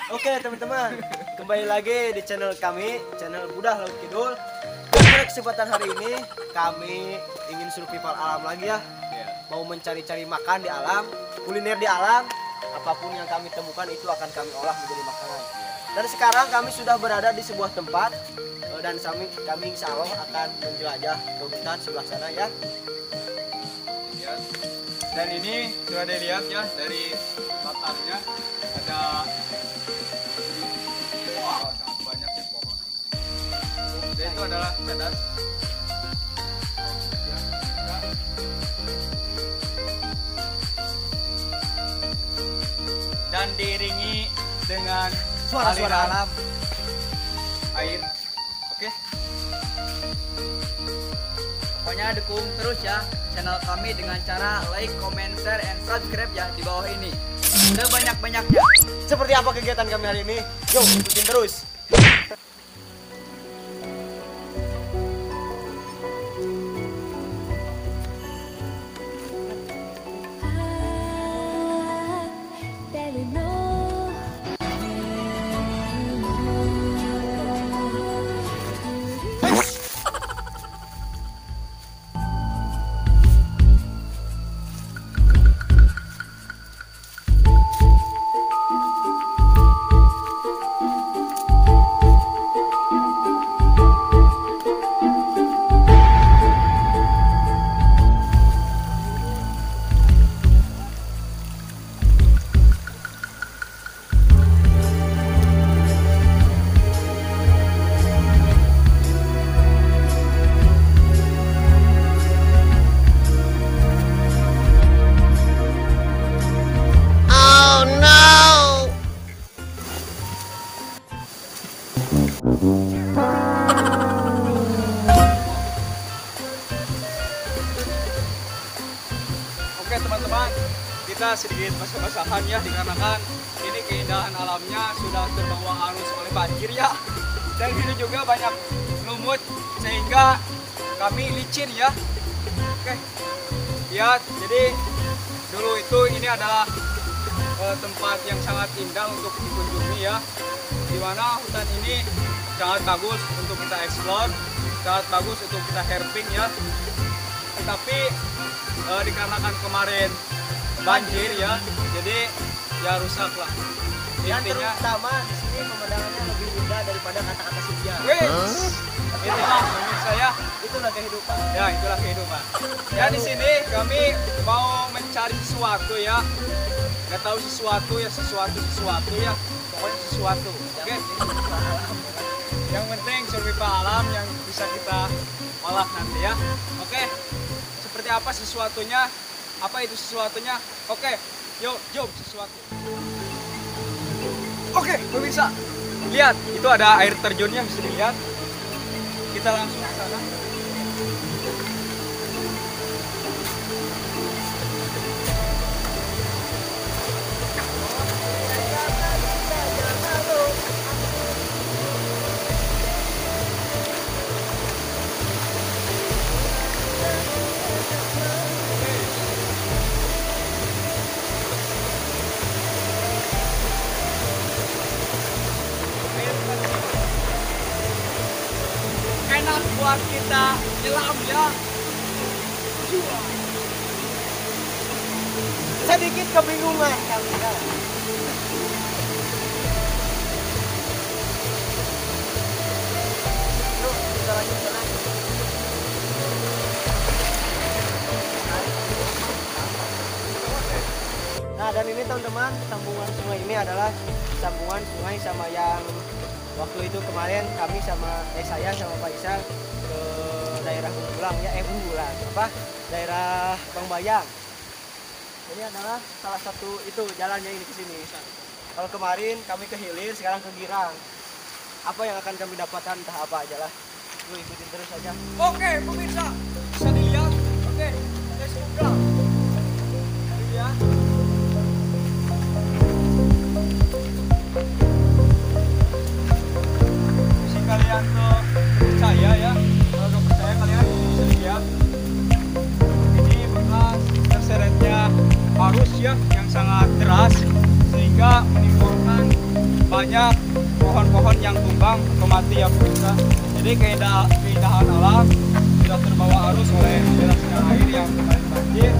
Oke teman-teman, kembali lagi di channel kami, channel Budah Laut Kidul. Dan pada kesempatan hari ini kami ingin survival alam lagi ya. Mau mencari-cari makan di alam, kuliner di alam. Apapun yang kami temukan itu akan kami olah menjadi makanan. Dan sekarang kami sudah berada di sebuah tempat dan kami insya Allah akan menjelajah ke hutan sebelah sana ya. Dan ini sudah dilihat ya dari latarnya ada sangat banyak ya pohon. Dan itu adalah cadas. Dan diiringi dengan Suara-suara alam. Air. Oke. Pokoknya dukung terus ya channel kami dengan cara like, comment, share, and subscribe ya di bawah ini. Sebanyak-banyaknya. Seperti apa kegiatan kami hari ini? Yuk ikutin terus. Oke teman-teman, kita sedikit basah-basahan ya dikarenakan ini keindahan alamnya sudah terbawa arus oleh banjir ya. Dan ini juga banyak lumut sehingga kami licin ya. Oke, ya jadi dulu itu ini adalah tempat yang sangat indah untuk dikunjungi ya. Dimana hutan ini sangat bagus untuk kita explore, sangat bagus untuk kita herping ya. Tetapi dikarenakan kemarin banjir ya, jadi ya rusak lah. Yang Intinya, terutama di sini pemandangannya lebih indah daripada kata-kata sinja. itulah menurut saya, Itulah kehidupan. ya itulah kehidupan. Ya di sini kami mau mencari sesuatu ya, nggak tahu sesuatu ya sesuatu ya, pokoknya sesuatu. Oke. Yang penting survival alam yang bisa kita olah nanti ya. Oke. Seperti apa sesuatunya? Apa itu sesuatunya? Oke. Yuk, jom sesuatu. Oke, pemirsa. Lihat, itu ada air terjunnya bisa dilihat. Kita langsung ke sana. Enak buat kita nyelam ya. Sedikit kebingungan kami ya. Yuk kita lanjut ke sana. Nah dan ini teman-teman, sambungan sungai ini adalah sambungan sungai sama yang waktu itu kemarin kami sama saya sama Pak Isa ke daerah Unggulang ya, Unggulang apa? Daerah Bang Bayang. Ini adalah salah satu itu jalannya ini ke sini. Kalau kemarin kami ke hilir, sekarang ke girang. Apa yang akan kami dapatkan entah apa aja lah. Lu ikutin terus aja. Oke, pemirsa. Bisa dilihat. Oke, let's go. Lihat. Si kalian tuh percaya ya. Kalau nggak percaya kalian bisa lihat. Ini bekas terseretnya arus ya yang sangat deras sehingga menimbulkan banyak pohon-pohon yang tumbang atau mati ya pemirsa. Jadi keindahan alam sudah terbawa arus oleh derasnya air yang kembali banjir.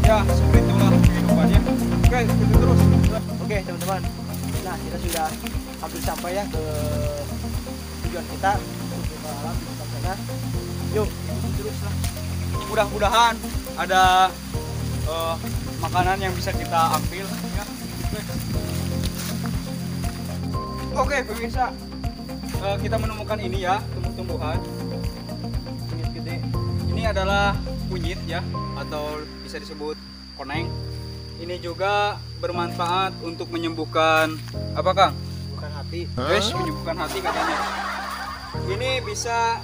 Ya seperti itulah kehidupannya. Oke, itu terus. Oke teman-teman, nah kita sudah hampir sampai ya ke tujuan kita untuk ke alam di sebelah sana. Yuk ikuti terus lah. Mudah-mudahan ada makanan yang bisa kita ambil ya. Oke pemirsa, kita menemukan ini ya, tumbuh-tumbuhan kunyit gede. Ini adalah kunyit ya, atau bisa disebut koneng. Ini juga bermanfaat untuk menyembuhkan apa Kang? Bukan hati. Yes, menyembuhkan hati katanya. Ini bisa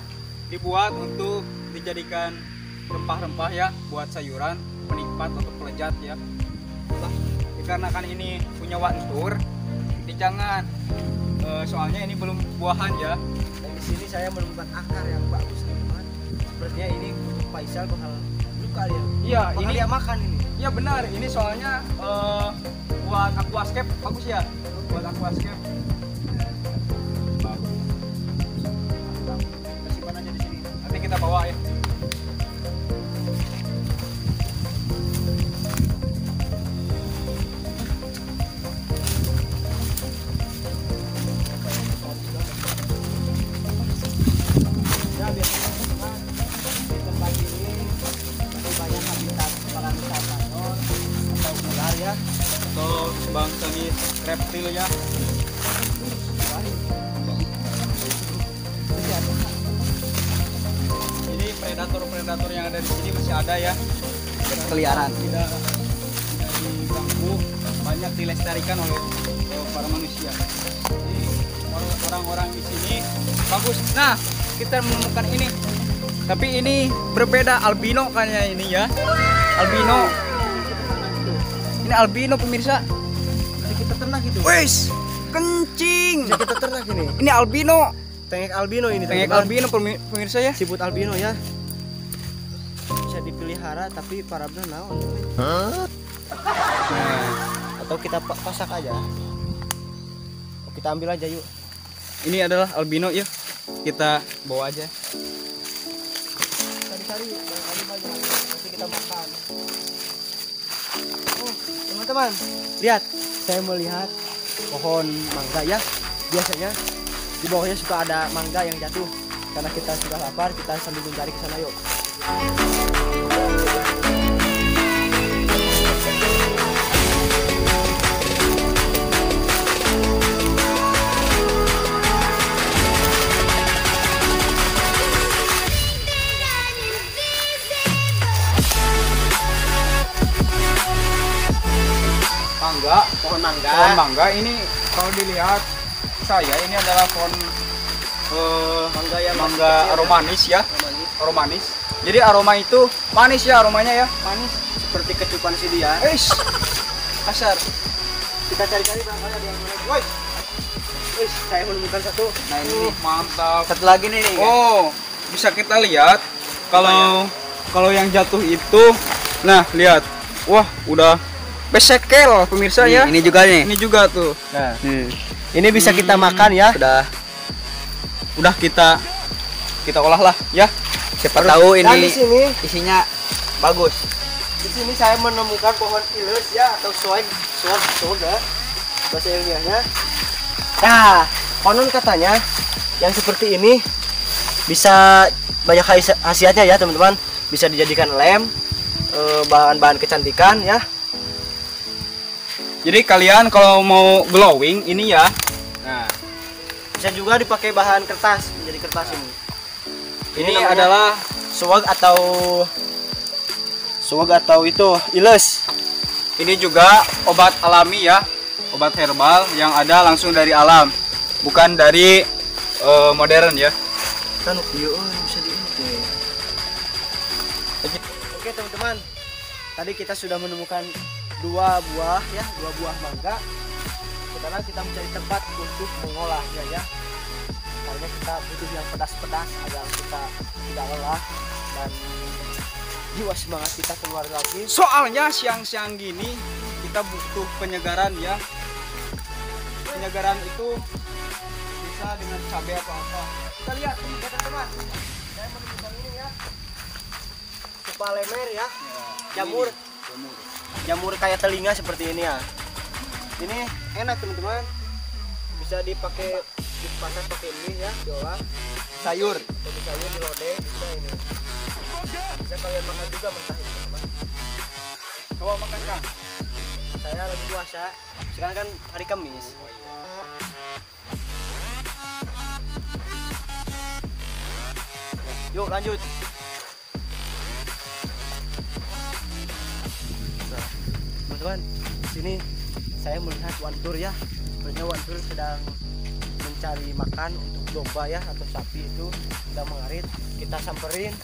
dibuat untuk dijadikan rempah-rempah ya, buat sayuran, penikmat atau pelejat ya. Nah, dikarenakan ini punya wantur, jadi jangan. Soalnya ini belum buahan ya. Dan di sini saya menemukan akar yang bagus teman-teman. Sepertinya ini untuk Faisal bakal luka dia. Iya, Bakal ini dia makan ini. ya benar. Ini soalnya buat aquascape bagus ya. Buat aquascape. Kita simpan aja di sini. Nanti kita bawa ya. Ya biasanya teman-teman di tempat ini masih banyak habitat para predator atau ular ya. Atau sebangsa jenis reptil ya. Jadi predator-predator yang ada di sini masih ada ya. Berkeliaran. Tidak diganggu, banyak dilestarikan oleh para manusia. Jadi orang-orang di sini bagus. Nah, kita menemukan ini. Tapi ini berbeda, albino kayaknya ini ya. Albino. Ini albino pemirsa. Jadi kita ternak itu. Wes, kencing. Bisa kita ternak ini. Ini albino. Tengek albino ini Tengek teman-teman. albino pemirsa ya. Siput albino ya. Bisa dipelihara tapi para bener naon. Nah, atau kita pasak aja. Oh, kita ambil aja yuk. Ini adalah albino ya. Kita bawa aja. Cari-cari barangkali banyak. Nanti kita makan. Oh, teman-teman, lihat. Saya melihat pohon mangga ya. Biasanya di bawahnya suka ada mangga yang jatuh. Karena kita sudah lapar, kita sambil mencari ke sana yuk. Pohon mangga. Pohon mangga ini kalau dilihat saya ini adalah pohon Mangga yang mangga masih kecil, aromanis ya. Aromanis. Aromanis. Jadi aroma itu manis ya, aromanya ya, manis. Seperti kecupan si dia. Eish, kasar. Kita cari-cari barangkali ada yang menarik. Woi. Wih, saya menemukan satu. Nah ini mantap. Satu lagi nih. Oh, bisa kita lihat kalau yang jatuh itu, nah lihat, wah udah besekel pemirsa ya. Ini juga nih. Ini juga tuh. Nah, ini bisa kita makan ya. Udah kita olah lah ya. Siapa tahu Dan ini di sini, isinya bagus. di sini saya menemukan pohon ilus ya atau swag ya bahasa ilmiahnya. Nah, konon katanya yang seperti ini bisa banyak khasiatnya ya teman-teman. Bisa dijadikan lem, bahan-bahan kecantikan ya. Jadi kalian kalau mau glowing ini ya. Nah, Bisa juga dipakai bahan kertas, menjadi kertas ini. ini namanya adalah swag atau itu ilus. ini juga obat alami ya. Obat herbal yang ada langsung dari alam, bukan dari modern ya. Kan bisa diintip. Oke teman-teman, tadi kita sudah menemukan dua buah mangga. Sekarang kita mencari tempat untuk mengolahnya ya. Karena kita butuh yang pedas-pedas agar kita tidak lelah dan jiwa semangat kita keluar lagi. Soalnya siang-siang gini kita butuh penyegaran ya. penyegaran itu bisa dengan cabai atau apa. Kita lihat nih ya teman-teman. Saya menemukan ini ya. Kupa lemer ya. Jamur. Jamur kayak telinga seperti ini ya. Ini enak teman-teman. Bisa dipakai dipasak pakai mie ya, diolah sayur. Jadi sayur dilodeh bisa ini. Bisa kalian makan juga mentah ini teman-teman. Coba makan Kang. Saya lagi puasa. Sekarang kan hari Kamis. Yuk lanjut. Nah, teman-teman, sini saya melihat wantur ya. Sebenarnya wantur sedang mencari makan untuk domba ya atau sapi itu sudah mengarit. Kita samperin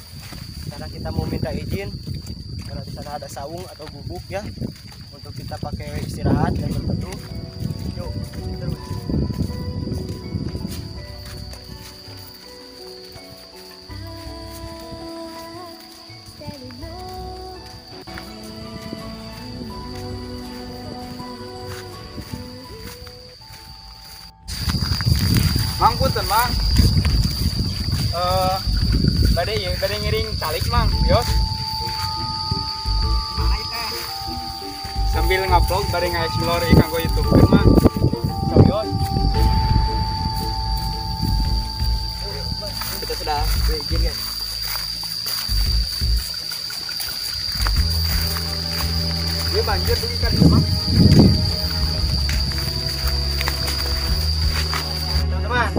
karena kita mau minta izin karena di sana ada saung atau gubuk ya untuk kita pakai istirahat dan berteduh. Yuk terus. Mang punten Mang. Bade ngiring calik Mang, yos. Sambil ngupload bade nge-explore ikan go YouTube kan Mang. So, yos. Kita sudah berizin ya. Dia banjir tuh ikan Mang. Teman-teman,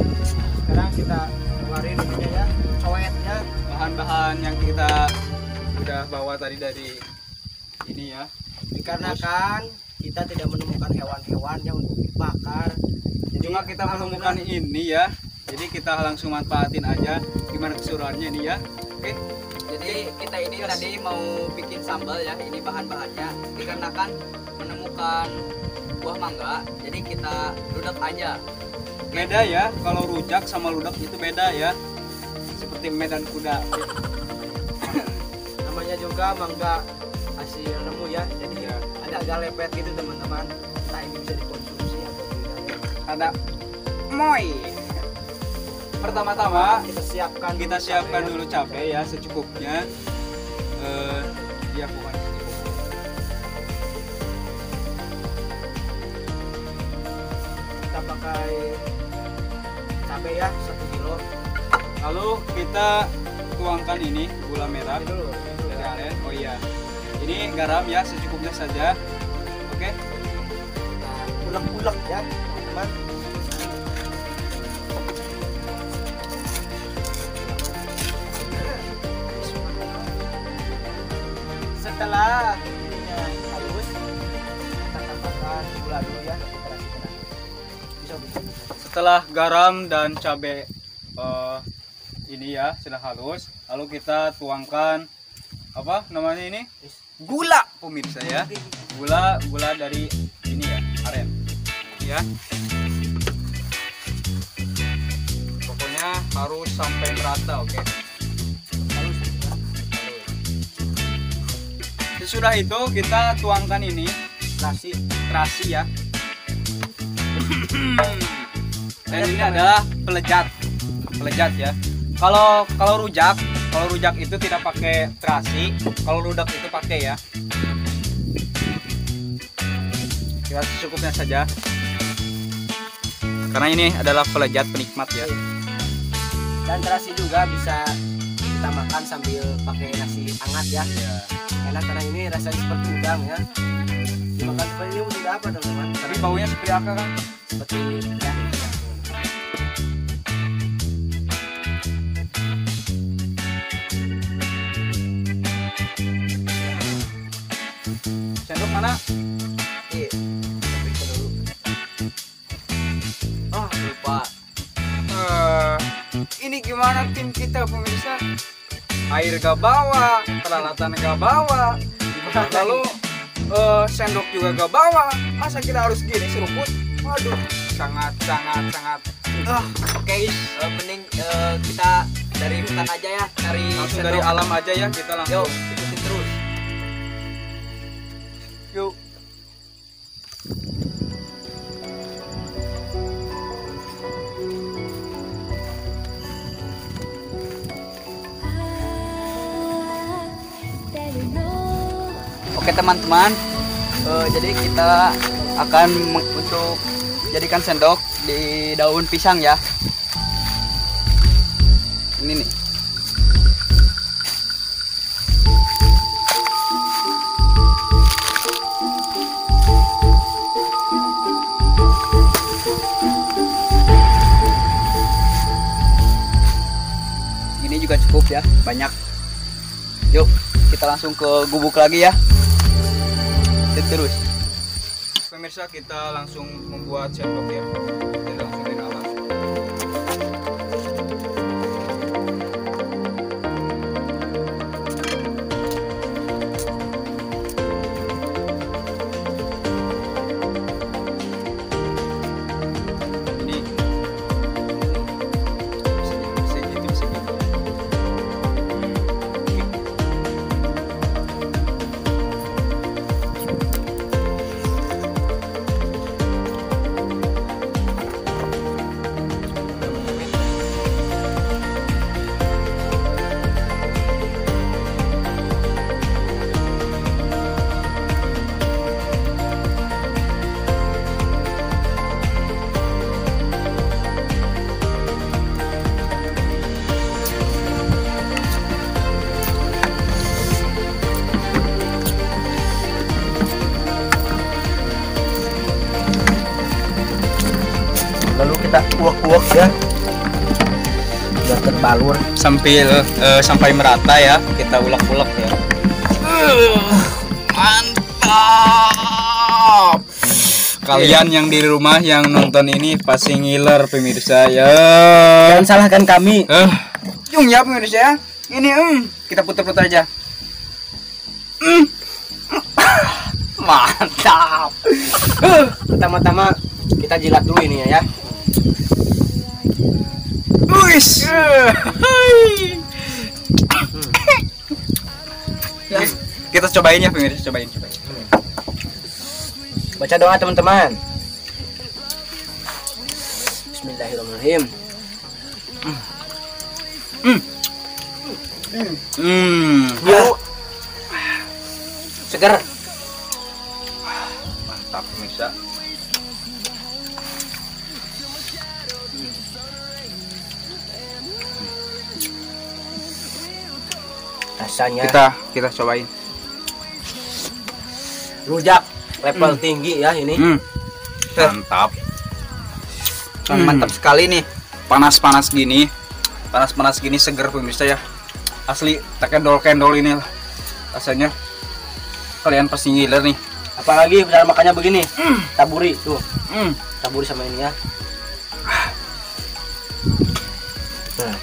sekarang kita keluarin ininya ya, coetnya. Bahan-bahan yang kita udah bawa tadi dari ini ya. Dikarenakan kita tidak menemukan hewan-hewan yang untuk dibakar. Jadi Cuma kita menemukan ini ya. Jadi kita langsung manfaatin aja gimana keseruannya ini ya. Oke. Jadi kita ini tadi mau bikin sambal ya, ini bahan-bahannya. Dikarenakan menemukan buah mangga, jadi kita ludak aja. Beda ya, kalau rujak sama ludak itu beda ya. Seperti medan kuda. namanya juga mangga hasil nemu ya. Jadi Ya. ada agak lepet gitu teman-teman. Entah ini bisa dikonsumsi atau tidak. Ada moy. Pertama-tama Kita siapkan kita dulu siapkan cabai. dulu cabai ya secukupnya. Ya bukan secukupnya. Kita pakai cabai ya 1 kilo. Lalu kita tuangkan ini gula merah Ini dulu. dari aren. Oh iya. Ini garam ya secukupnya saja. Oke. Nah, ulek-ulek ya teman-teman. Setelah ininya halus, kita tambahkan gula dulu ya. Bisa. Setelah garam dan cabai ini ya sudah halus, lalu kita tuangkan apa namanya ini? Gula pemirsa ya. Gula dari ini ya, aren. Ya. Pokoknya harus sampai merata, oke. Halus. Sesudah itu kita tuangkan ini terasi ya. Dan ini adalah pelejat ya. Kalau rujak itu tidak pakai terasi, kalau ludak itu pakai ya. Kita secukupnya saja. Karena ini adalah pelejat penikmat ya. Dan terasi juga bisa kita makan sambil pakai nasi hangat ya. Enak karena ini rasanya seperti udang ya. Dimakan seperti ini tidak apa teman-teman. Tapi baunya seperti apa kan? Seperti ya. Sendok mana? Iya. Periksa dulu. Oh, lupa. Ini gimana tim kita pemirsa? Air gak bawa, peralatan gak bawa, lalu sendok juga gak bawa. Masa kita harus gini seruput? Waduh, sangat. Oke, mending kita dari hutan aja ya, cari Langsung sendok. dari alam aja ya, kita Yuk, langsung. ikutin terus. Yuk. Oke teman-teman, jadi kita akan untuk jadikan sendok di daun pisang ya. Ini nih. Ini juga cukup ya, banyak. Yuk, kita langsung ke gubuk lagi ya. Terus. Pemirsa, kita langsung membuat sendok ya. Kita langsung dari alas. Ini segitu. Lalu kita uak-uak ya, biar terbalur. Sampai merata ya, kita ulek-ulek ya. Mantap. Kalian yang di rumah yang nonton ini pasti ngiler pemirsa ya. Jangan salahkan kami. Yung ya pemirsa ya. Ini kita putar-putar aja. Mantap. Pertama-tama kita jilat dulu ini ya. Wis. Kita cobain ya pemirsa, cobain. Baca doa teman-teman. Bismillahirrahmanirrahim. Bau segar. Mantap pemirsa. Rasanya Kita cobain. rujak level tinggi ya ini. Mantap. Mantap sekali nih. Panas-panas gini seger pemirsa ya. Asli tak kendol-kendol ini lah. Rasanya kalian pasti ngiler nih. Apalagi cara makannya begini. Taburi tuh. Taburi sama ini ya. Nah.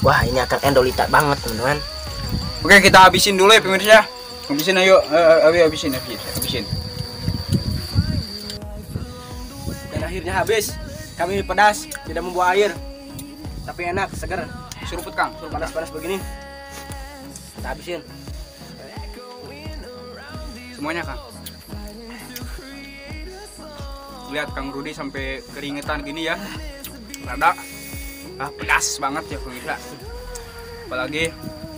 Wah, ini akan endolita banget teman-teman. Oke, kita habisin dulu ya pemirsa. Habisin ayo. Habisin. Dan akhirnya habis. Kami pedas, tidak membawa air. Tapi enak, segar. Seruput Kang. Panas-panas begini. Kita habisin. Semuanya Kang. Lihat Kang Rudi sampai keringetan gini ya. Rada pedas banget ya pemirsa. Apalagi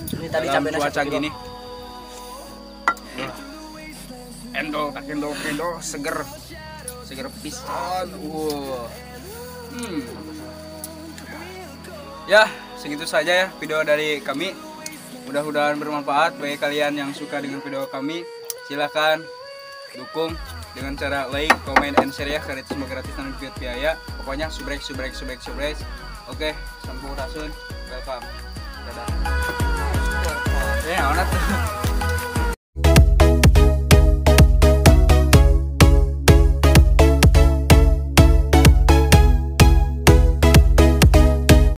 Ini tadi dalam cabai cuaca nasi gini. Endol seger pisan. Ya, segitu saja ya video dari kami. Mudah-mudahan bermanfaat bagi kalian yang suka dengan video kami. Silahkan dukung dengan cara like, comment, and share ya, karena itu semua gratis dan tidak biaya. Pokoknya subrek. Oke, sampurasun, welcome. Dadah. Ya,